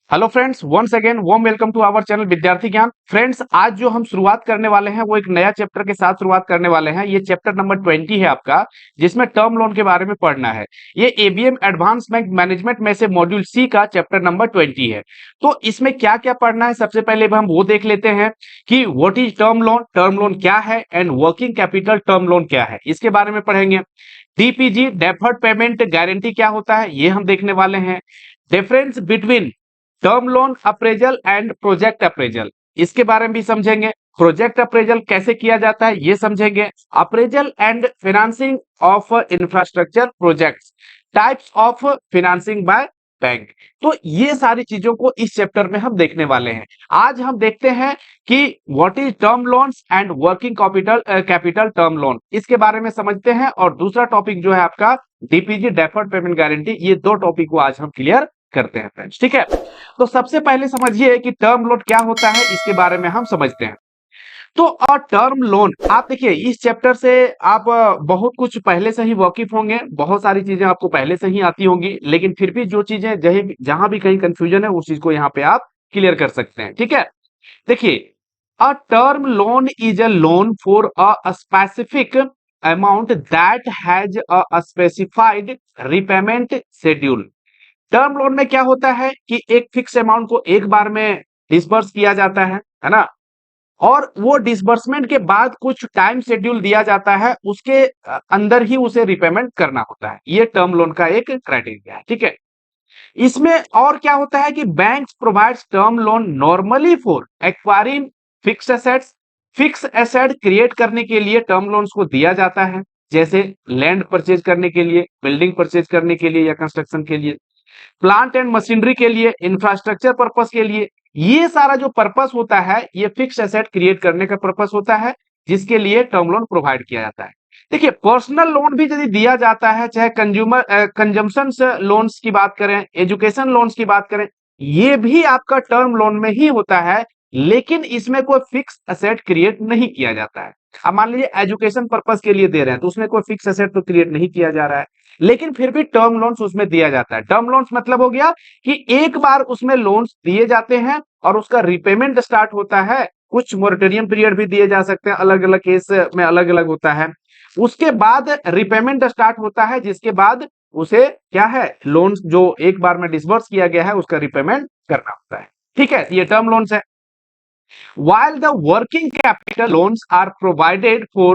Hello friends, once again warm welcome to our channel Vidyarthi Gyan. Friends, आज जो हम शुरुआत करने वाले हैं वो एक नया चैप्टर के साथ शुरुआत करने वाले हैं। ये चैप्टर नंबर 20 है आपका, जिसमें टर्म लोन के बारे में पढ़ना है। ये एबीएम एडवांस बैंक मैनेजमेंट में से मॉड्यूल सी का चैप्टर नंबर 20 है। तो इसमें क्या क्या पढ़ना है, सबसे पहले हम वो देख लेते हैं कि व्हाट इज टर्म लोन क्या है and working capital term loan क्या है, इसके बारे में पढ़ेंगे। डीपीजी डेफर्ड पेमेंट गारंटी क्या होता है, ये हम देखने वाले हैं। Difference between term loan appraisal and project appraisal, इसके बारे में भी समझेंगे। प्रोजेक्ट अप्रेजल कैसे किया जाता है ये समझेंगे। Appraisal and financing of infrastructure projects, types of financing by bank. तो ये सारी चीजों को इस चैप्टर में हम देखने वाले हैं। आज हम देखते हैं कि what is term loans and working capital term loan, इसके बारे में समझते हैं। और दूसरा टॉपिक जो है आपका डीपीजी डेफर्ड पेमेंट गारंटी, ये दो टॉपिक को आज हम क्लियर करते हैं फ्रेंड्स, ठीक है। तो सबसे पहले समझिए कि टर्म लोन क्या होता है, इसके बारे में हम समझते हैं। तो और टर्म लोन, आप देखिए इस चैप्टर से आप बहुत कुछ पहले से ही वाकिफ होंगे, बहुत सारी चीजें आपको पहले से ही आती होंगी, लेकिन फिर भी जो चीजें जहां भी कहीं कंफ्यूजन है उस चीज को यहाँ पे आप क्लियर कर सकते हैं, ठीक है। देखिए, अ term loan is a loan for a specific amount that has a specified repayment schedule. Term loan में क्या होता है कि एक फिक्स अमाउंट को एक बार में डिसबर्स किया जाता है ना। और वो डिसबर्समेंट के बाद कुछ टाइम शेड्यूल दिया जाता है, उसके अंदर ही उसे रिपेमेंट करना होता है। ये टर्म लोन का एक क्राइटेरिया है, ठीक है। इसमें और क्या होता है कि banks provides term loan normally for acquiring fix assets. Fix asset create करने के लिए टर्म लोन्स को दिया जाता है, जैसे लैंड परचेज करने के लिए, बिल्डिंग परचेज करने के लिए या कंस्ट्रक्शन के लिए, प्लांट एंड मशीनरी के लिए, इंफ्रास्ट्रक्चर पर्पस के लिए। ये सारा जो पर्पस होता है ये फिक्स एसेट क्रिएट करने का पर्पस होता है, जिसके लिए टर्म लोन प्रोवाइड किया जाता है। देखिए, पर्सनल लोन भी यदि दिया जाता है, चाहे कंजम्पशन लोन्स की बात करें, एजुकेशन लोन्स की बात करें, ये भी आपका टर्म लोन में ही होता है, लेकिन इसमें कोई फिक्स एसेट क्रिएट नहीं किया जाता है। अब मान लीजिए एजुकेशन पर्पस के लिए दे रहे हैं तो उसमें कोई फिक्स एसेट तो क्रिएट नहीं किया जा रहा है, लेकिन फिर भी टर्म लोन्स उसमें दिया जाता है। टर्म लोन्स मतलब हो गया कि एक बार उसमें लोन्स दिए जाते हैं और उसका रिपेमेंट स्टार्ट होता है। कुछ मोरेटोरियम पीरियड भी दिए जा सकते हैं, अलग अलग केस में अलग अलग होता है। उसके बाद रिपेमेंट स्टार्ट होता है, जिसके बाद उसे क्या है, लोन जो एक बार में डिसबर्स किया गया है उसका रिपेमेंट करना होता है, ठीक है। ये टर्म लोन्स है। While the working capital loans are provided for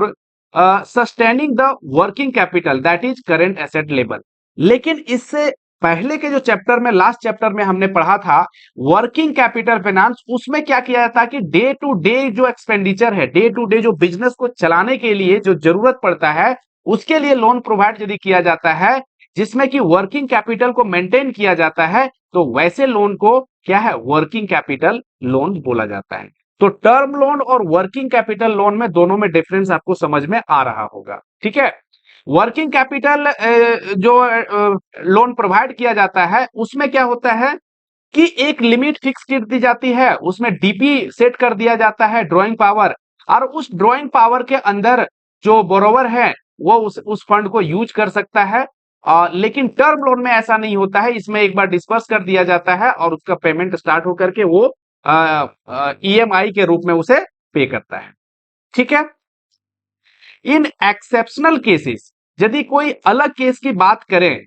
sustaining the working capital that is current asset level। लेकिन इससे पहले के जो चैप्टर में, लास्ट चैप्टर में हमने पढ़ा था वर्किंग कैपिटल फाइनेंस, उसमें क्या किया जाता है कि डे टू डे जो एक्सपेंडिचर है, डे टू डे जो बिजनेस को चलाने के लिए जो जरूरत पड़ता है, उसके लिए लोन प्रोवाइड यदि किया जाता है, जिसमें कि वर्किंग कैपिटल को मेंटेन किया जाता है, तो वैसे लोन को क्या है, वर्किंग कैपिटल लोन बोला जाता है। तो टर्म लोन और वर्किंग कैपिटल लोन में दोनों में डिफरेंस आपको समझ में आ रहा होगा, ठीक है। वर्किंग कैपिटल जो लोन प्रोवाइड किया जाता है उसमें क्या होता है कि एक लिमिट फिक्स कर दी जाती है, उसमें डीपी सेट कर दिया जाता है, ड्राइंग पावर। और उस ड्राइंग पावर के अंदर जो बोरोवर है वो उस फंड को यूज कर सकता है। लेकिन टर्म लोन में ऐसा नहीं होता है, इसमें एक बार डिस्पर्स कर दिया जाता है और उसका पेमेंट स्टार्ट होकर के वो ईएमआई के रूप में उसे पे करता है, ठीक है। इन एक्सेप्शनल केसेस, यदि कोई अलग केस की बात करें,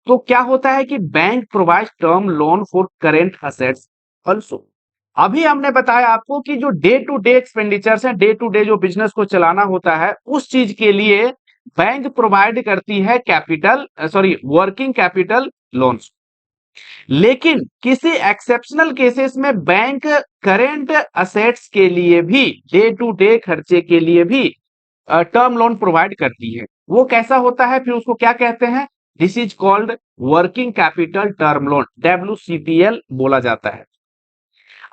तो क्या होता है कि bank provide term loan for current assets also. अभी हमने बताया आपको कि जो डे टू डे एक्सपेंडिचर्स हैं, डे टू डे जो बिजनेस को चलाना होता है, उस चीज के लिए बैंक प्रोवाइड करती है वर्किंग कैपिटल लोन्स। लेकिन किसी एक्सेप्शनल केसेस में बैंक करेंट असेट्स के लिए भी, डे टू डे खर्चे के लिए भी टर्म लोन प्रोवाइड करती है। वो कैसा होता है, फिर उसको क्या कहते हैं, this is called working capital term loan, WCTL बोला जाता है।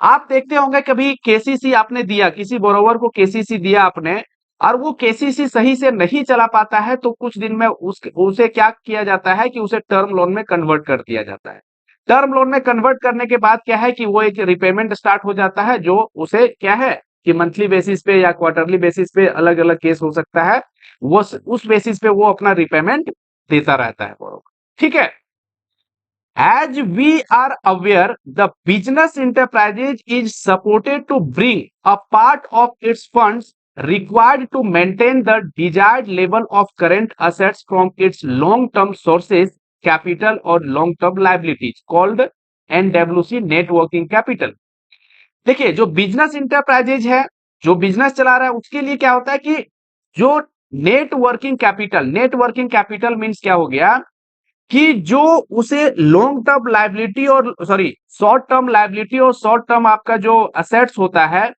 आप देखते होंगे कभी केसीसी आपने दिया, किसी बोरोवर को केसीसी दिया आपने, और वो केसीसी सही से नहीं चला पाता है, तो कुछ दिन में उसे क्या किया जाता है कि उसे टर्म लोन में कन्वर्ट कर दिया जाता है। टर्म लोन में कन्वर्ट करने के बाद क्या है कि वो एक रिपेमेंट स्टार्ट हो जाता है, जो उसे क्या है कि मंथली बेसिस पे या क्वार्टरली बेसिस पे, अलग अलग केस हो सकता है, वो उस बेसिस पे वो अपना रिपेमेंट देता रहता है बोरोवर, ठीक है। As we are aware, the business enterprises is supported to bring a part of its funds required to maintain the desired level of current assets from its long-term sources, capital or long-term liabilities, called NWC net working capital. देखिए, जो business enterprises है, जो business चला रहा है, उसके लिए क्या होता है कि जो नेट वर्किंग कैपिटल मीन्स क्या हो गया कि जो उसे लॉन्ग टर्म लायबिलिटी और सॉरी शॉर्ट टर्म लायबिलिटी और शॉर्ट टर्म आपका जो असेट्स होता है,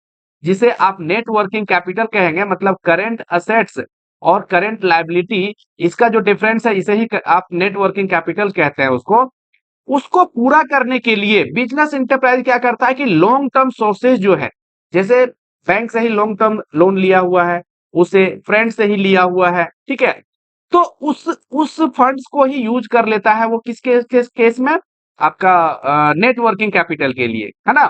जिसे आप नेट वर्किंग कैपिटल कहेंगे, मतलब करेंट असेट्स और करेंट लायबिलिटी, इसका जो डिफरेंस है इसे ही आप नेट वर्किंग कैपिटल कहते हैं उसको पूरा करने के लिए बिजनेस इंटरप्राइज क्या करता है कि लॉन्ग टर्म सोर्सेज जो है, जैसे बैंक से ही लॉन्ग टर्म लोन लिया हुआ है, उसे फ्रेंड से ही लिया हुआ है, ठीक है, तो उस फंड्स को ही यूज कर लेता है वो केस में आपका नेट वर्किंग कैपिटल के लिए, है ना,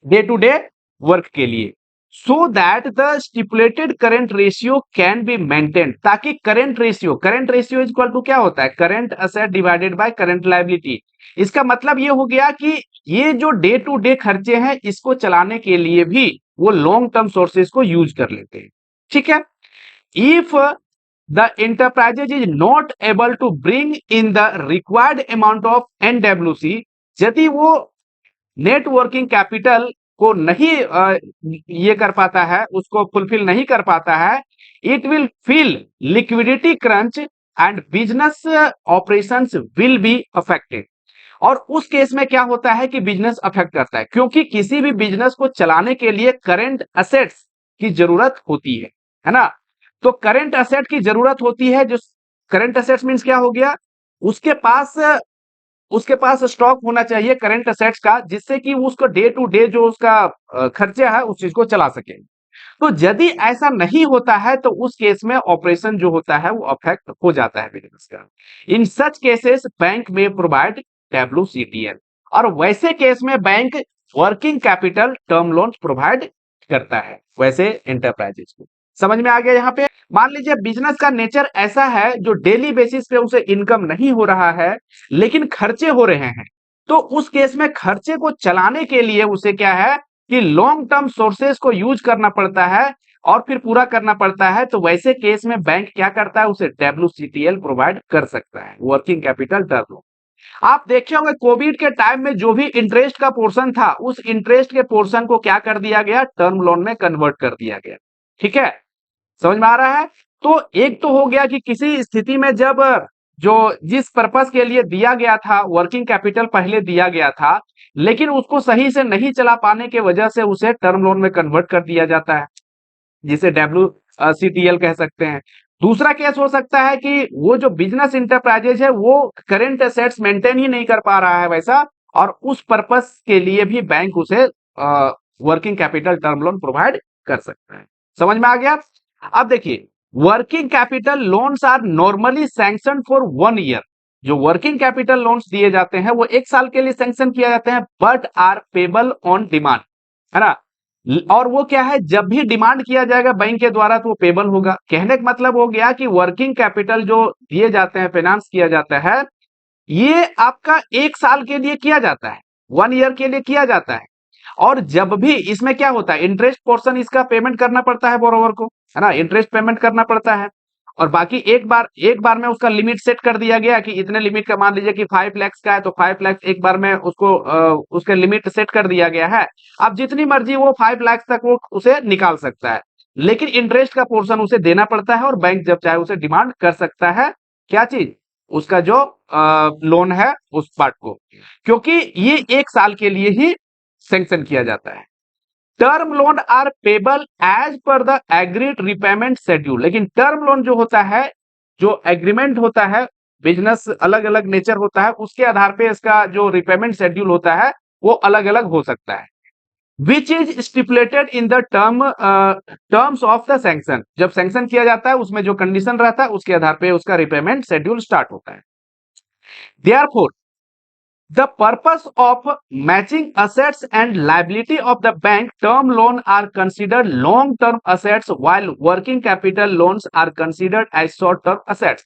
डे टू डे वर्क के लिए, so that the stipulated current ratio can be maintain, ताकि current ratio is equal to क्या होता है, current asset divided by current liability. इसका मतलब ये हो गया कि ये जो डे टू डे खर्चे हैं, इसको चलाने के लिए भी वो लॉन्ग टर्म सोर्सेज को यूज कर लेते हैं, ठीक है। If the enterprises is not able to bring in the required amount of NWC, यदि वो नेट वर्किंग कैपिटल को नहीं ये कर पाता है, उसको फुलफिल नहीं कर पाता है, it will feel liquidity crunch and business operations will be affected. और उस केस में क्या होता है कि बिजनेस अफेक्ट करता है, क्योंकि किसी भी बिजनेस को चलाने के लिए करंट असेट्स की जरूरत होती है ना। तो करंट असेट की जरूरत होती है, जो करंट असेट्स मींस क्या हो गया, उसके पास उसके पास स्टॉक होना चाहिए करंट असेट्स का, जिससे कि उसको डे टू डे जो उसका खर्चा है उस चीज को चला सके। तो यदि ऐसा नहीं होता है तो उस केस में ऑपरेशन जो होता है वो अफेक्ट हो जाता है बिजनेस का। इन सच केसेस बैंक में प्रोवाइड WCTL, और वैसे केस में bank working capital term loan provide करता है वैसे एंटरप्राइजेस को। समझ में आ गया? यहाँ पे मान लीजिए बिजनेस का नेचर ऐसा है जो डेली बेसिस पे उसे इनकम नहीं हो रहा है लेकिन खर्चे हो रहे हैं, तो उस केस में खर्चे को चलाने के लिए उसे क्या है कि लॉन्ग टर्म सोर्सेस को यूज करना पड़ता है और फिर पूरा करना पड़ता है। तो वैसे केस में बैंक क्या करता है, उसे WCTL प्रोवाइड कर सकता है, वर्किंग कैपिटल टर्म लोन। आप देखे होंगे कोविड के टाइम में जो भी इंटरेस्ट का पोर्शन था, उस इंटरेस्ट के पोर्शन को क्या कर दिया गया, टर्म लोन में कन्वर्ट कर दिया गया, ठीक है। समझ में आ रहा है? तो एक तो हो गया कि किसी स्थिति में जब जो जिस पर्पस के लिए दिया गया था, वर्किंग कैपिटल पहले दिया गया था, लेकिन उसको सही से नहीं चला पाने के वजह से उसे टर्म लोन में कन्वर्ट कर दिया जाता है, जिसे WCTL कह सकते हैं। दूसरा केस हो सकता है कि वो जो बिजनेस इंटरप्राइजेज है वो करेंट एसेट्स मेंटेन ही नहीं कर पा रहा है वैसा, और उस पर्पस के लिए भी बैंक उसे working capital term loan provide कर सकता है। समझ में आ गया? अब देखिए, working capital loans are normally sanction for 1 year. जो वर्किंग कैपिटल लोन्स दिए जाते हैं वो 1 साल के लिए सैंक्शन किया जाते हैं, but are payable on demand, है ना। और वो क्या है, जब भी डिमांड किया जाएगा बैंक के द्वारा तो वो पेबल होगा। कहने का मतलब हो गया कि वर्किंग कैपिटल जो दिए जाते हैं, फाइनेंस किया जाता है, ये आपका 1 साल के लिए किया जाता है, 1 ईयर के लिए किया जाता है। और जब भी इसमें क्या होता है, इंटरेस्ट पोर्शन इसका पेमेंट करना पड़ता है बोरोवर को, है ना, इंटरेस्ट पेमेंट करना पड़ता है। और बाकी एक बार में उसका लिमिट सेट कर दिया गया कि इतने लिमिट का, मान लीजिए कि 5 लाख का है तो 5 लाख एक बार में उसको उसके लिमिट सेट कर दिया गया है। अब जितनी मर्जी वो 5 लाख तक वो उसे निकाल सकता है, लेकिन इंटरेस्ट का पोर्शन उसे देना पड़ता है और बैंक जब चाहे उसे डिमांड कर सकता है, क्या चीज, उसका जो लोन है उस पार्ट को, क्योंकि ये 1 साल के लिए ही सैंक्शन किया जाता है। Term loan are payable as per the agreed repayment schedule, लेकिन टर्म लोन जो होता है, जो एग्रीमेंट होता है, बिजनेस अलग अलग नेचर होता है, उसके आधार पे इसका जो रिपेमेंट शेड्यूल होता है वो अलग अलग हो सकता है, which is stipulated in the terms of the sanction. जब सैंक्शन किया जाता है उसमें जो कंडीशन रहता है उसके आधार पे उसका रिपेमेंट शेड्यूल स्टार्ट होता है। Therefore, the purpose of matching assets and liability of the bank term loan are considered long-term assets while working capital loans are considered as short-term assets.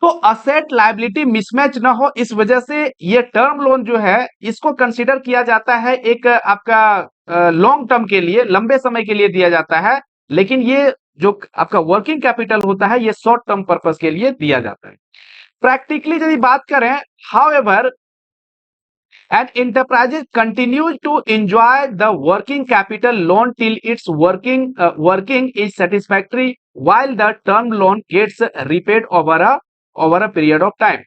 तो असेट लायबिलिटी मिसमैच ना हो, इस वजह से ये term loan जो है इसको कंसीडर किया जाता है एक आपका लॉन्ग टर्म के लिए, लंबे समय के लिए दिया जाता है। लेकिन ये जो आपका वर्किंग कैपिटल होता है ये शॉर्ट टर्म पर्पस के लिए दिया जाता है। प्रैक्टिकली यदि बात करें, however and enterprises continue to enjoy the working capital loan till its working is satisfactory, while the term loan gets repaid over a period of time.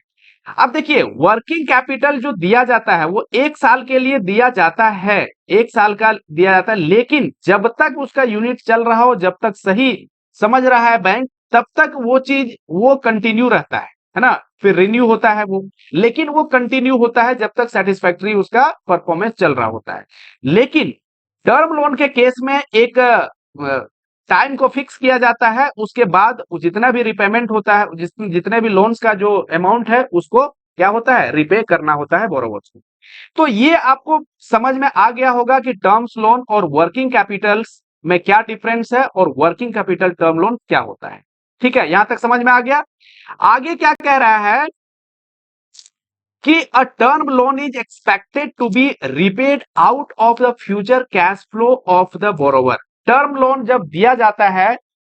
अब देखिए, वर्किंग कैपिटल जो दिया जाता है वो 1 साल के लिए दिया जाता है, 1 साल का दिया जाता है, लेकिन जब तक उसका यूनिट चल रहा हो, जब तक सही समझ रहा है बैंक, तब तक वो चीज वो कंटिन्यू रहता है ना। फिर रिन्यू होता है वो, लेकिन वो कंटिन्यू होता है जब तक सेटिस्फैक्टरी उसका परफॉर्मेंस चल रहा होता है। लेकिन टर्म लोन के केस में एक टाइम को फिक्स किया जाता है, उसके बाद जितना भी रिपेमेंट होता है, जितने भी लोन्स का जो अमाउंट है उसको क्या होता है, रिपे करना होता है बोरोवर्स को। तो ये आपको समझ में आ गया होगा कि टर्म्स लोन और वर्किंग कैपिटल्स में क्या डिफरेंस है और वर्किंग कैपिटल टर्म लोन क्या होता है। ठीक है, यहां तक समझ में आ गया। आगे क्या कह रहा है कि a term loan is expected to be repaid out of the future cash flow of the borrower. Term loan जब दिया जाता है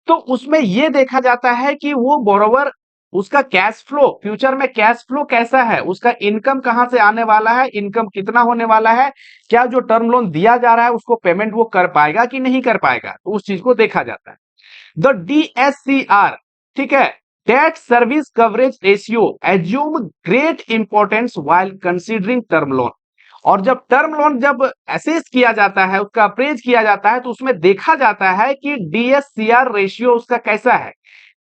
तो उसमें यह देखा जाता है कि वो बोरोवर, उसका कैश फ्लो, फ्यूचर में कैश फ्लो कैसा है, उसका इनकम कहां से आने वाला है, इनकम कितना होने वाला है, क्या जो टर्म लोन दिया जा रहा है उसको पेमेंट वो कर पाएगा कि नहीं कर पाएगा, तो उस चीज को देखा जाता है। द DSCR, ठीक है, debt service coverage ratio assume great importance while considering term loan. और जब टर्म लोन जब असेस किया जाता है, उसका अप्रेज किया जाता है, तो उसमें देखा जाता है कि DSCR रेशियो उसका कैसा है।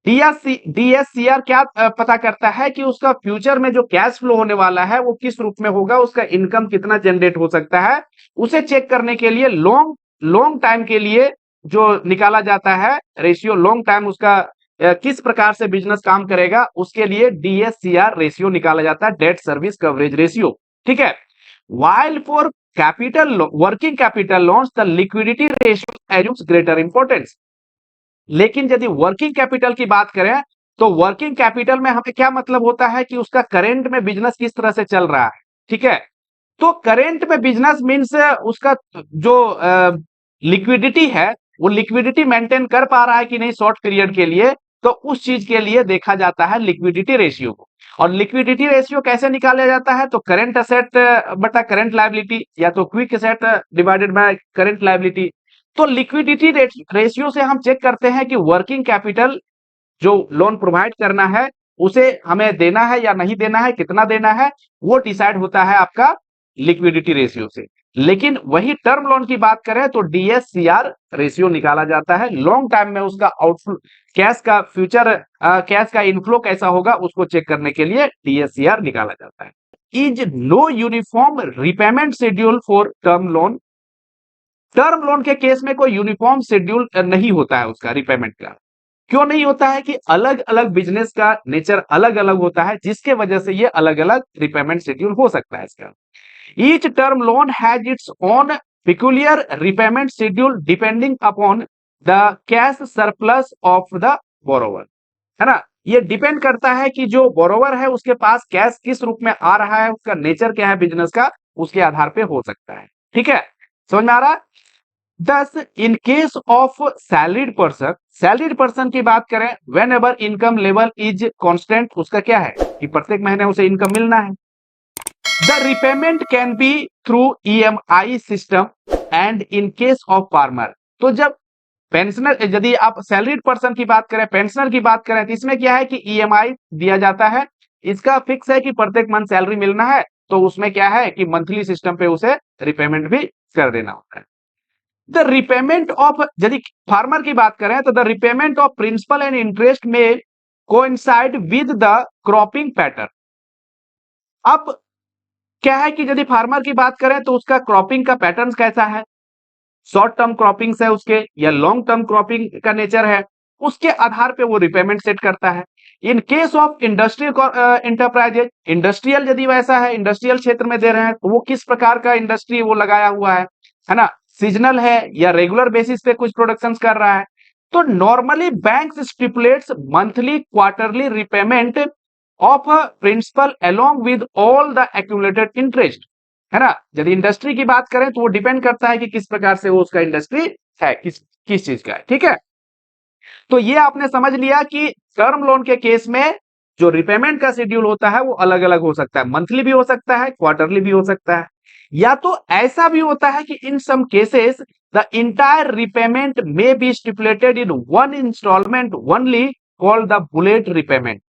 DSCR क्या पता करता है कि उसका फ्यूचर में जो कैश फ्लो होने वाला है वो किस रूप में होगा, उसका इनकम कितना जनरेट हो सकता है, उसे चेक करने के लिए लॉन्ग लॉन्ग टाइम के लिए जो निकाला जाता है रेशियो, लॉन्ग टाइम उसका किस प्रकार से बिजनेस काम करेगा, उसके लिए DSCR रेशियो निकाला जाता है, डेट सर्विस कवरेज रेशियो। ठीक है, while for capital working capital loans the liquidity ratio assumes greater importance। लेकिन यदि वर्किंग कैपिटल की बात करें तो वर्किंग कैपिटल में हमें क्या मतलब होता है कि उसका करेंट में बिजनेस किस तरह से चल रहा है। ठीक है, तो करेंट में बिजनेस मींस उसका जो लिक्विडिटी है वो लिक्विडिटी मेंटेन कर पा रहा है कि नहीं शॉर्ट पीरियड के लिए, तो उस चीज के लिए देखा जाता है लिक्विडिटी रेशियो को। और लिक्विडिटी रेशियो कैसे निकाला जाता है, तो करेंट असेट बटा करेंट लायबिलिटी, या तो quick asset divided by current liability. तो लिक्विडिटी रेशियो से हम चेक करते हैं कि वर्किंग कैपिटल जो लोन प्रोवाइड करना है उसे हमें देना है या नहीं देना है, कितना देना है, वो डिसाइड होता है आपका लिक्विडिटी रेशियो से। लेकिन वही टर्म लोन की बात करें तो DSCR रेशियो निकाला जाता है, लॉन्ग टाइम में उसका आउटफ्लो, कैश का फ्यूचर कैश का इनफ्लो कैसा होगा उसको चेक करने के लिए DSCR निकाला जाता है। Is no uniform repayment schedule for term loan. Term loan के केस में कोई यूनिफॉर्म शेड्यूल नहीं होता है उसका रिपेमेंट का। क्यों नहीं होता है कि अलग अलग बिजनेस का नेचर अलग अलग होता है, जिसके वजह से ये अलग अलग रिपेमेंट शेड्यूल हो सकता है इसका। Each term loan has its own peculiar repayment schedule depending upon the cash surplus of the borrower, है ना। ये डिपेंड करता है कि जो बोरोवर है उसके पास कैश किस रूप में आ रहा है, उसका नेचर क्या है बिजनेस का, उसके आधार पे हो सकता है। ठीक है, समझ में आ रहा है। दस इन केस ऑफ सैलरीड पर्सन की बात करें, when ever income level is constant, उसका क्या है कि प्रत्येक महीने उसे इनकम मिलना है। The repayment can be through EMI system and in case of farmer. तो जब पेंशनर, यदि आप सैलरीड पर्सन की बात करें, पेंशनर की बात करें, तो इसमें क्या है कि EMI दिया जाता है, इसका फिक्स है कि प्रत्येक मंथ सैलरी मिलना है, तो उसमें क्या है कि मंथली सिस्टम पे उसे रिपेमेंट भी कर देना होता है। द रिपेमेंट ऑफ, यदि फार्मर की बात करें तो the repayment of principal and interest में coincide with the cropping pattern. अब क्या है कि यदि फार्मर की बात करें तो उसका क्रॉपिंग का पैटर्न कैसा है, शॉर्ट टर्म क्रॉपिंग्स है उसके या लॉन्ग टर्म क्रॉपिंग का नेचर है, उसके आधार पे वो रिपेमेंट सेट करता है। In case of industrial enterprises, industrial यदि वैसा है, इंडस्ट्रियल क्षेत्र में दे रहे हैं, तो वो किस प्रकार का इंडस्ट्री वो लगाया हुआ है ना, सीजनल है या रेगुलर बेसिस पे कुछ प्रोडक्शन कर रहा है। तो normally bank stipulates monthly quarterly repayment of principal along with all the accumulated interest, है ना। यदि इंडस्ट्री की बात करें तो वो डिपेंड करता है कि किस प्रकार से वो उसका इंडस्ट्री है, किस चीज का है, ठीक है। तो ये आपने समझ लिया कि टर्म लोन के केस में जो रिपेमेंट का शेड्यूल होता है वो अलग अलग हो सकता है, मंथली भी हो सकता है, क्वार्टरली भी हो सकता है, या तो ऐसा भी होता है कि in some cases the entire repayment may be stipulated in one installment only called the bullet repayment.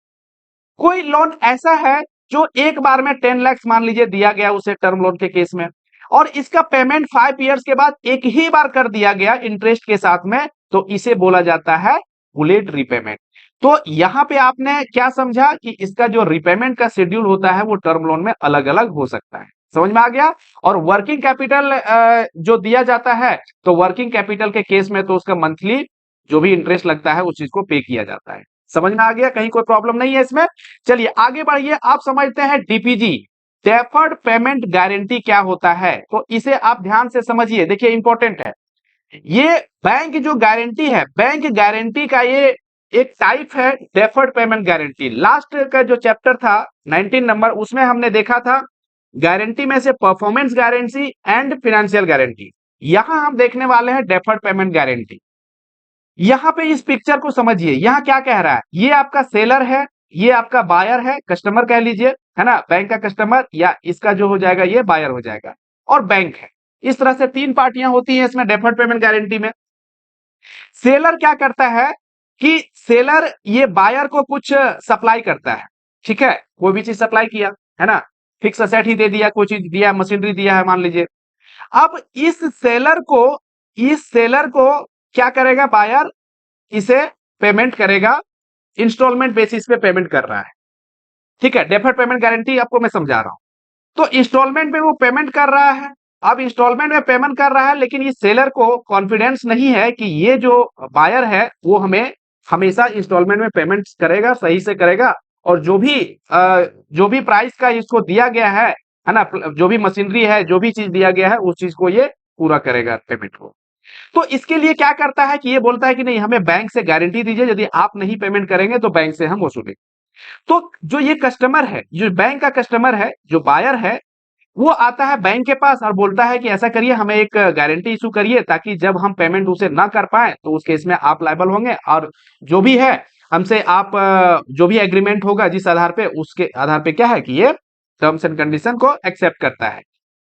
कोई लोन ऐसा है जो एक बार में 10 लाख मान लीजिए दिया गया उसे टर्म लोन के केस में, और इसका पेमेंट 5 ईयर्स के बाद एक ही बार कर दिया गया इंटरेस्ट के साथ में, तो इसे बोला जाता है बुलेट रिपेमेंट। तो यहां पे आपने क्या समझा कि इसका जो रिपेमेंट का शेड्यूल होता है वो टर्म लोन में अलग अलग हो सकता है, समझ में आ गया। और वर्किंग कैपिटल जो दिया जाता है, तो वर्किंग कैपिटल के केस में तो उसका मंथली जो भी इंटरेस्ट लगता है उस चीज को पे किया जाता है। समझ में आ गया, कहीं कोई प्रॉब्लम नहीं है इसमें। चलिए आगे बढ़िए, आप समझते हैं डीपीजी, डेफर्ड पेमेंट गारंटी क्या होता है, तो इसे आप ध्यान से समझिए, देखिए इंपॉर्टेंट है। ये बैंक जो गारंटी है, बैंक गारंटी का ये एक टाइप है डेफर्ड पेमेंट गारंटी। लास्ट का जो चैप्टर था 19 नंबर, उसमें हमने देखा था गारंटी में से performance guarantee and financial guarantee. यहां हम देखने वाले हैं डेफर्ड पेमेंट गारंटी। यहां पे इस पिक्चर को समझिए, यहां क्या कह रहा है, ये आपका सेलर है, ये आपका बायर है, कस्टमर कह लीजिए, है ना, बैंक का कस्टमर, या इसका जो हो जाएगा ये बायर हो जाएगा, और बैंक है। इस तरह से तीन पार्टियां होती हैं इसमें डेफर्ड पेमेंट गारंटी में। सेलर क्या करता है कि सेलर ये बायर को कुछ सप्लाई करता है, ठीक है, कोई भी चीज सप्लाई किया, है ना, फिक्स असेट ही दे दिया, कोई चीज दिया, मशीनरी दिया है मान लीजिए। अब इस सेलर को क्या करेगा बायर, इसे पेमेंट करेगा, इंस्टॉलमेंट बेसिस पे पेमेंट कर रहा है, ठीक है। डेफर्ड पेमेंट गारंटी आपको मैं समझा रहा हूं। तो इंस्टॉलमेंट में वो पेमेंट कर रहा है, अब इंस्टॉलमेंट में पेमेंट कर रहा है, लेकिन इस सेलर को कॉन्फिडेंस नहीं है कि ये जो बायर है वो हमें हमेशा इंस्टॉलमेंट में पेमेंट करेगा, सही से करेगा, और जो भी प्राइस का इसको दिया गया है ना, जो भी मशीनरी है, जो भी चीज दिया गया है उस चीज को ये पूरा करेगा पेमेंट को। तो इसके लिए क्या करता है कि ये बोलता है कि नहीं, हमें बैंक से गारंटी दीजिए, यदि आप नहीं पेमेंट करेंगे तो बैंक से हम वसूलेंगे। तो जो ये कस्टमर है, जो बैंक का कस्टमर है, जो बायर है, वो आता है बैंक के पास और बोलता है कि ऐसा करिए, हमें एक गारंटी इशू करिए, ताकि जब हम पेमेंट उसे ना कर पाए तो उस केस में आप लायबल होंगे, और जो भी है हमसे आप जो भी एग्रीमेंट होगा जिस आधार पे, उसके आधार पे क्या है कि ये टर्म्स एंड कंडीशन को एक्सेप्ट करता है।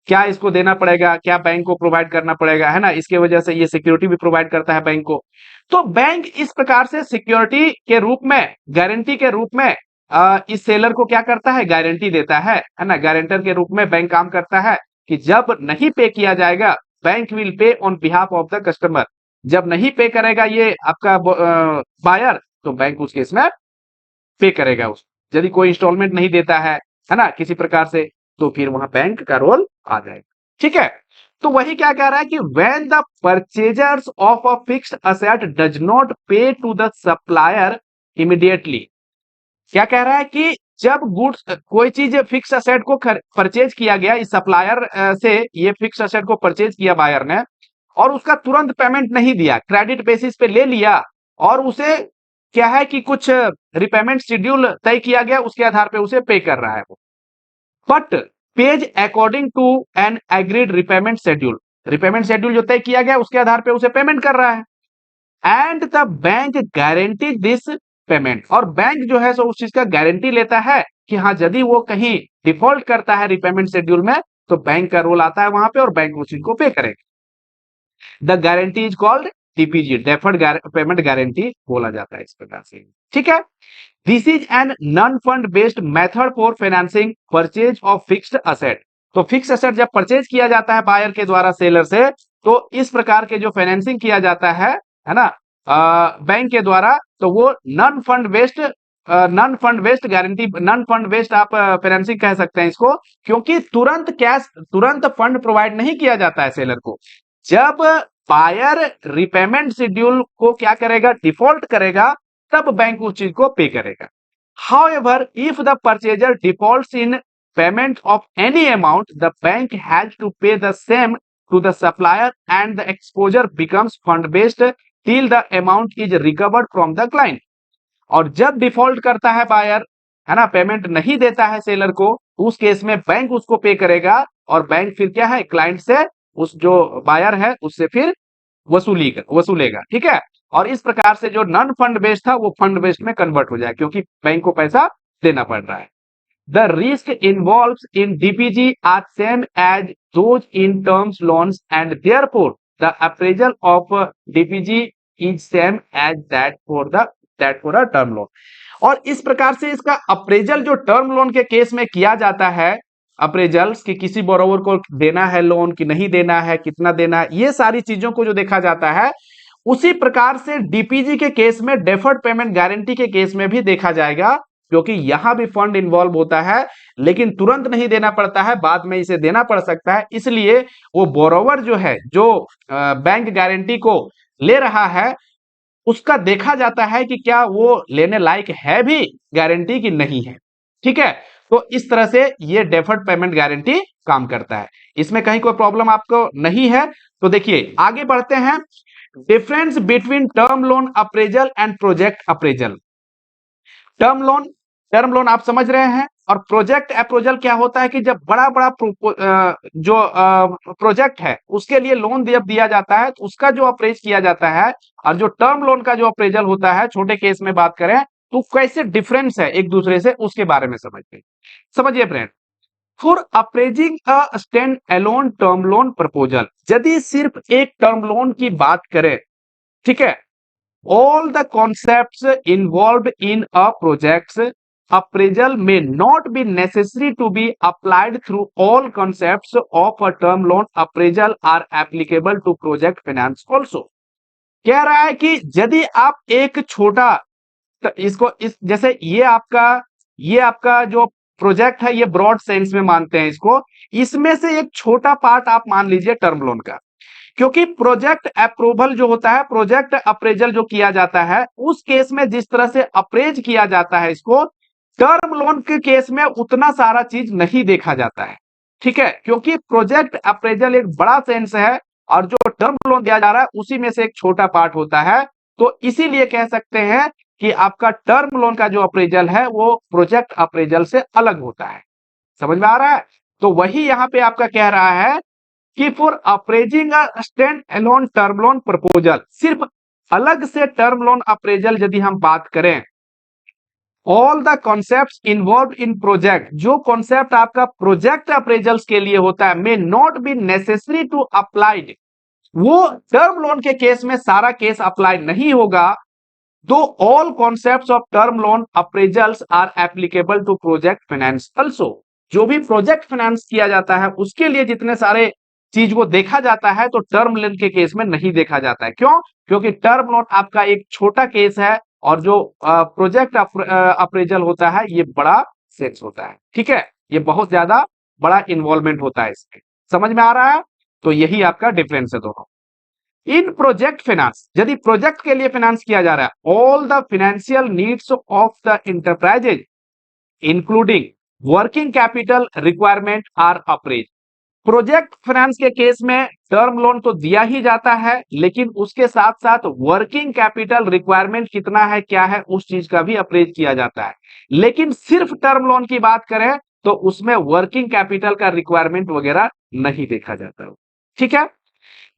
क्या इसको देना पड़ेगा, क्या बैंक को प्रोवाइड करना पड़ेगा, है ना, इसके वजह से ये सिक्योरिटी भी प्रोवाइड करता है बैंक को। तो बैंक इस प्रकार से सिक्योरिटी के रूप में, गारंटी के रूप में इस सेलर को क्या करता है, गारंटी देता है ना। गारंटर के रूप में बैंक काम करता है कि जब नहीं पे किया जाएगा, bank will pay on behalf of the customer. जब नहीं पे करेगा ये आपका बायर, तो बैंक उस केस में पे करेगा उस, यदि कोई इंस्टॉलमेंट नहीं देता है ना, किसी प्रकार से, तो फिर वहां बैंक का रोल आ जाएगा, ठीक है। तो वही क्या कह रहा है कि when the purchasers of a fixed asset does not पे टू द सप्लायर इमीडिएटली, क्या कह रहा है कि जब गुड्स, कोई चीज फिक्स असेट को परचेज किया गया इस सप्लायर से, ये फिक्स असेट को परचेज किया बायर ने, और उसका तुरंत पेमेंट नहीं दिया, क्रेडिट बेसिस पे ले लिया, और उसे क्या है कि कुछ रिपेमेंट शेड्यूल तय किया गया, उसके आधार पे उसे पे कर रहा है वो, but pays according to an agreed repayment schedule, repayment schedule जो तय किया गया उसके आधार पे उसे पेमेंट कर रहा है, and the bank guarantee this payment, और बैंक जो है सो उस चीज का गारंटी लेता है कि हाँ, यदि वो कहीं डिफॉल्ट करता है रिपेमेंट शेड्यूल में, तो बैंक का रोल आता है वहां पे, और बैंक उस चीज को पे करेगा। The guarantee is called DPG, deferred payment guarantee बोला जाता है इस प्रकार से, ठीक है। This is an non fund based method for financing purchase of fixed asset. तो फिक्स असेट जब परचेज किया जाता है बायर के द्वारा सेलर से, तो इस प्रकार के जो फाइनेंसिंग किया जाता है ना, बैंक के द्वारा, तो वो non fund based guarantee, non fund based आप फाइनेंसिंग कह सकते हैं इसको, क्योंकि तुरंत कैश, तुरंत फंड प्रोवाइड नहीं किया जाता है सेलर को। जब बायर रिपेमेंट शेड्यूल को क्या करेगा, डिफॉल्ट करेगा, तब बैंक उस चीज को पे करेगा। However, if the purchaser defaults in payment of any amount, the bank has to pay the same to the supplier and the exposure becomes fund based till the amount is recovered from the client। और जब default करता है buyer, है ना, payment नहीं देता है seller को, तो उस केस में बैंक उसको पे करेगा और बैंक फिर क्या है, क्लाइंट से, उस जो बायर है उससे फिर वसूलेगा। ठीक है। और इस प्रकार से जो नॉन फंड बेस्ड था वो फंड बेस्ड में कन्वर्ट हो जाए, क्योंकि बैंक को पैसा देना पड़ रहा है। The risk involves in DPG are same as those in terms loans and therefore the appraisal of DPG is same as that for a term loan. और इस प्रकार से इसका अप्रेजल जो टर्म लोन के केस में किया जाता है, अप्रेजल्स कि किसी बोरोवर को देना है लोन कि नहीं देना है, कितना देना है, ये सारी चीजों को जो देखा जाता है, उसी प्रकार से डीपीजी के केस में, डेफर्ड पेमेंट गारंटी के केस में भी देखा जाएगा, क्योंकि यहां भी फंड इन्वॉल्व होता है, लेकिन तुरंत नहीं देना पड़ता है, बाद में इसे देना पड़ सकता है। इसलिए वो बोरोवर जो है, जो बैंक गारंटी को ले रहा है, उसका देखा जाता है कि क्या वो लेने लायक है भी गारंटी कि नहीं है। ठीक है। तो इस तरह से ये डेफर्ड पेमेंट गारंटी काम करता है। इसमें कहीं कोई प्रॉब्लम आपको नहीं है। तो देखिए आगे बढ़ते हैं। Difference between term loan appraisal and project appraisal. Term loan आप समझ रहे हैं, और प्रोजेक्ट अप्रेजल क्या होता है कि जब बड़ा बड़ा जो प्रोजेक्ट है उसके लिए लोन जब दिया जाता है तो उसका जो अप्रेज किया जाता है, और जो टर्म लोन का जो अप्रेजल होता है, छोटे केस में बात करें तो कैसे डिफरेंस है एक दूसरे से, उसके बारे में समझिए friend. For appraising a stand alone term loan proposal, यदि सिर्फ एक टर्म लोन की बात करें, ठीक है, all the concepts involved in a project's appraisal may not be necessary to be applied through all concepts of a term loan appraisal are applicable to project finance also। कह रहा है कि यदि आप एक छोटा, इसको इस जैसे ये आपका जो प्रोजेक्ट है, ये ब्रॉड सेंस में मानते हैं इसको, इसमें से एक छोटा पार्ट आप मान लीजिए टर्म लोन का, क्योंकि प्रोजेक्ट अप्रूवल जो होता है, प्रोजेक्ट अप्रेजल जो किया जाता है, उस केस में जिस तरह से अप्रेज किया जाता है इसको, टर्म लोन के केस में उतना सारा चीज नहीं देखा जाता है। ठीक है, क्योंकि प्रोजेक्ट अप्रेजल एक बड़ा सेंस है और जो टर्म लोन दिया जा रहा है उसी में से एक छोटा पार्ट होता है। तो इसीलिए कह सकते हैं कि आपका टर्म लोन का जो अप्रेजल है वो प्रोजेक्ट अप्रेजल से अलग होता है। समझ में आ रहा है? तो वही यहां पे आपका कह रहा है कि for appraising a stand alone term loan proposal, सिर्फ अलग से टर्म लोन अप्रेजल यदि हम बात करें, all the concepts involve in project, जो कॉन्सेप्ट आपका प्रोजेक्ट अप्रेजल्स के लिए होता है, may not be necessary to applied, वो टर्म लोन के केस में सारा केस अप्लाई नहीं होगा। Though all concepts of term loan appraisals are applicable to project finance also, जो भी प्रोजेक्ट फाइनेंस किया जाता है उसके लिए जितने सारे चीज को देखा जाता है, तो टर्म लोन के केस में नहीं देखा जाता है। क्यों? क्योंकि टर्म लोन आपका एक छोटा केस है और जो प्रोजेक्ट अप्रेजल होता है ये बड़ा सेक्स होता है। ठीक है, ये बहुत ज्यादा बड़ा इन्वॉल्वमेंट होता है इसमें। समझ में आ रहा है? तो यही आपका डिफरेंस है दोनों। इन प्रोजेक्ट फाइनेंस, यदि प्रोजेक्ट के लिए फाइनेंस किया जा रहा है, all the financial needs of the enterprises including working capital requirement are appraise. Project finance के केस में टर्म लोन तो दिया ही जाता है, लेकिन उसके साथ साथ वर्किंग कैपिटल रिक्वायरमेंट कितना है, क्या है, उस चीज का भी अप्रेज किया जाता है। लेकिन सिर्फ टर्म लोन की बात करें तो उसमें वर्किंग कैपिटल का रिक्वायरमेंट वगैरह नहीं देखा जाता। ठीक है,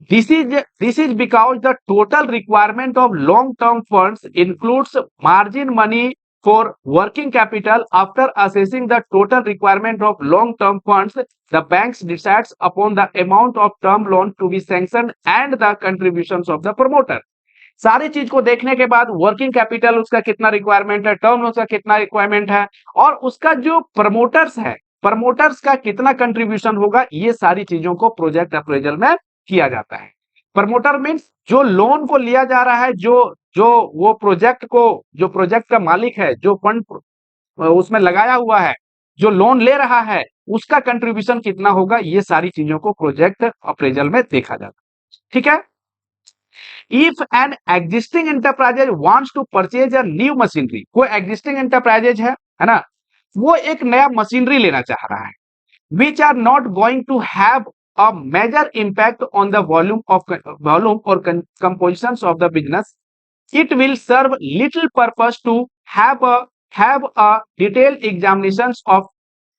this is because the total requirement of long term funds includes margin money for working capital. After assessing the total requirement of long term funds, the banks decides upon the amount of term loan to be sanctioned and the contributions of the promoter। सारी चीज को देखने के बाद working capital उसका कितना requirement है, term loan का कितना रिक्वायरमेंट है, और उसका जो प्रमोटर्स है, प्रमोटर्स का कितना कंट्रीब्यूशन होगा, ये सारी चीजों को प्रोजेक्ट अप्रेजल में किया जाता है। प्रमोटर मीन्स जो लोन को लिया जा रहा है, जो जो वो प्रोजेक्ट को, जो प्रोजेक्ट का मालिक है, जो फंड उसमें लगाया हुआ है, जो लोन ले रहा है, उसका कंट्रीब्यूशन कितना होगा, ये सारी चीजों को प्रोजेक्ट अप्रेजल में देखा जाता है। ठीक है, if an existing enterprises wants to purchase a new machinery, कोई एग्जिस्टिंग एंटरप्राइजेज है ना, वो एक नया मशीनरी लेना चाह रहा है, which are not going to have a major impact on the volume or compositions of the business, it will serve little purpose to have a have a detailed examinations of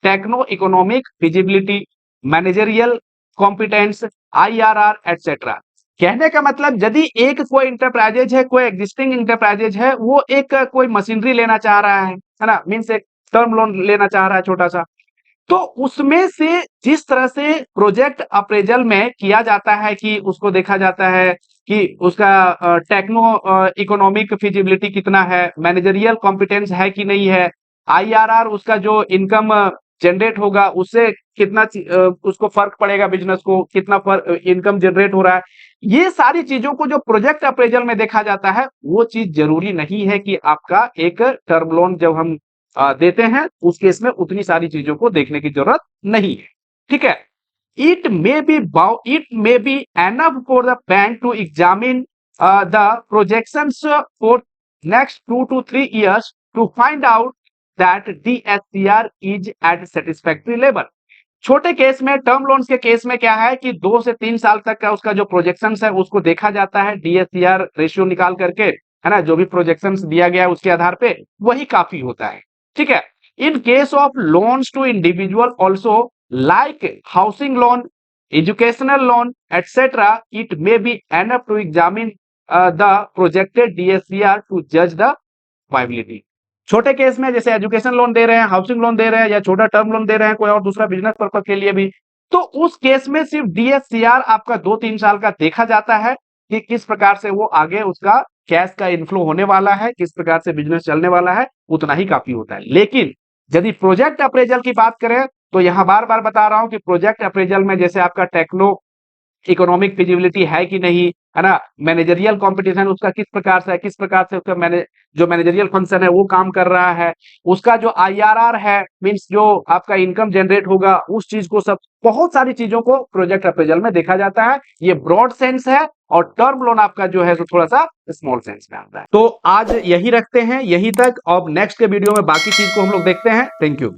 techno economic feasibility, managerial competence, IRR etc. कहने का मतलब यदि एक कोई enterprises है, कोई existing enterprises है, वो एक कोई मशीनरी लेना चाह रहा है ना, मीन्स एक टर्म लोन लेना चाह रहा है छोटा सा, तो उसमें से जिस तरह से प्रोजेक्ट अप्रेजल में किया जाता है कि उसको देखा जाता है कि उसका टेक्नो इकोनॉमिक फिजिबिलिटी कितना है, मैनेजरियल कॉम्पिटेंस है कि नहीं है, IRR उसका जो इनकम जनरेट होगा उससे कितना उसको फर्क पड़ेगा, बिजनेस को कितना इनकम जनरेट हो रहा है, ये सारी चीजों को जो प्रोजेक्ट अप्रेजल में देखा जाता है, वो चीज जरूरी नहीं है कि आपका एक टर्म लोन जब हम देते हैं उस केस में उतनी सारी चीजों को देखने की जरूरत नहीं है। ठीक है, it may be enough for the bank to examine the projections for next 2 to 3 years to find out that DSCR is at satisfactory level. छोटे केस में, टर्म लोन्स के केस में क्या है कि 2 से 3 साल तक का उसका जो प्रोजेक्शंस है उसको देखा जाता है, DSCR रेशियो निकाल करके, है ना, जो भी प्रोजेक्शंस दिया गया है उसके आधार पे वही काफी होता है। ठीक है, in case of loans to individual also like housing loan, educational loan etcetera, it may be enough to examine the projected DSCR to जज द वायबिलिटी। छोटे केस में जैसे एजुकेशन लोन दे रहे हैं, हाउसिंग लोन दे रहे हैं या छोटा टर्म लोन दे रहे हैं कोई और दूसरा बिजनेस पर्पज के लिए भी, तो उस केस में सिर्फ DSCR आपका 2-3 साल का देखा जाता है कि किस प्रकार से वो आगे उसका कैश का इनफ्लो होने वाला है, किस प्रकार से बिजनेस चलने वाला है, उतना ही काफी होता है। लेकिन यदि प्रोजेक्ट अप्रेजल की बात करें तो यहां बार बार बता रहा हूं कि प्रोजेक्ट अप्रेजल में जैसे आपका टेक्नो इकोनॉमिक फिजिबिलिटी है कि नहीं, है ना, मैनेजरियल कंपटीशन उसका किस प्रकार से है, किस प्रकार से उसका जो मैनेजरियल फंक्शन है वो काम कर रहा है, उसका जो IRR है, मींस जो आपका इनकम जनरेट होगा, उस चीज को, सब बहुत सारी चीजों को प्रोजेक्ट अप्रेजल में देखा जाता है। ये ब्रॉड सेंस है और टर्म लोन आपका जो है तो थोड़ा सा स्मॉल सेंस में आता है। तो आज यही रखते हैं, यही तक। अब नेक्स्ट के वीडियो में बाकी चीज को हम लोग देखते हैं। Thank you.